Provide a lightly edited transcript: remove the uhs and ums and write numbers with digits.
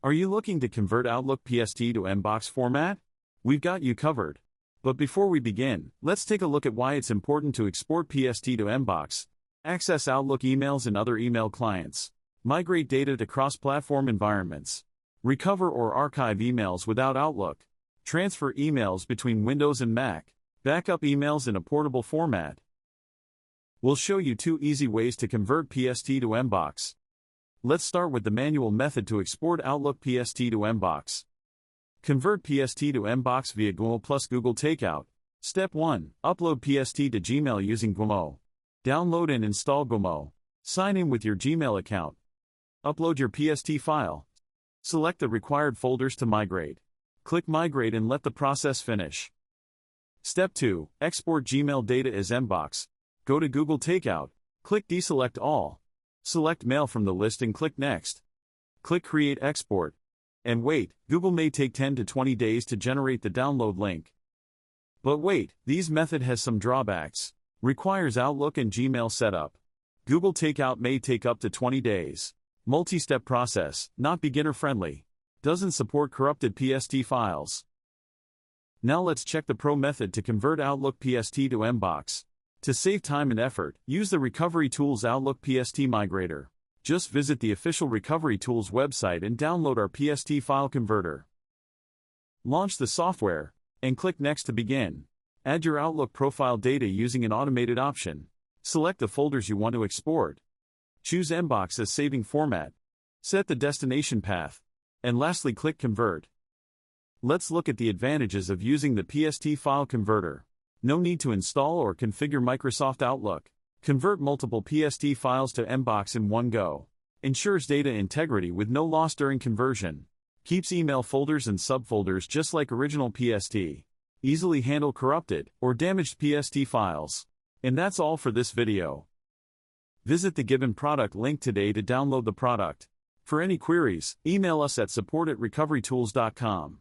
Are you looking to convert Outlook PST to MBOX format? We've got you covered. But before we begin, let's take a look at why it's important to export PST to MBOX, access Outlook emails and other email clients, migrate data to cross-platform environments, recover or archive emails without Outlook, transfer emails between Windows and Mac, backup emails in a portable format. We'll show you 2 easy ways to convert PST to MBOX. Let's start with the manual method to export Outlook PST to MBOX. Convert PST to MBOX via GWMMO plus Google Takeout. Step 1. Upload PST to Gmail using GWMMO. Download and install GWMMO. Sign in with your Gmail account. Upload your PST file. Select the required folders to migrate. Click Migrate and let the process finish. Step 2. Export Gmail data as MBOX. Go to Google Takeout. Click Deselect All. Select Mail from the list and click Next. Click Create Export. And wait, Google may take 10 to 20 days to generate the download link. But wait, this method has some drawbacks. Requires Outlook and Gmail setup. Google Takeout may take up to 20 days. Multi-step process, not beginner-friendly. Doesn't support corrupted PST files. Now let's check the Pro method to convert Outlook PST to MBOX. To save time and effort, use the Recovery Tools Outlook PST Migrator. Just visit the official Recovery Tools website and download our PST file converter. Launch the software, and click Next to begin. Add your Outlook profile data using an automated option. Select the folders you want to export. Choose MBOX as saving format. Set the destination path. And lastly, click Convert. Let's look at the advantages of using the PST file converter. No need to install or configure Microsoft Outlook. Convert multiple PST files to MBOX in one go. Ensures data integrity with no loss during conversion. Keeps email folders and subfolders just like original PST. Easily handle corrupted or damaged PST files. And that's all for this video. Visit the given product link today to download the product. For any queries, email us at support@recoverytools.com.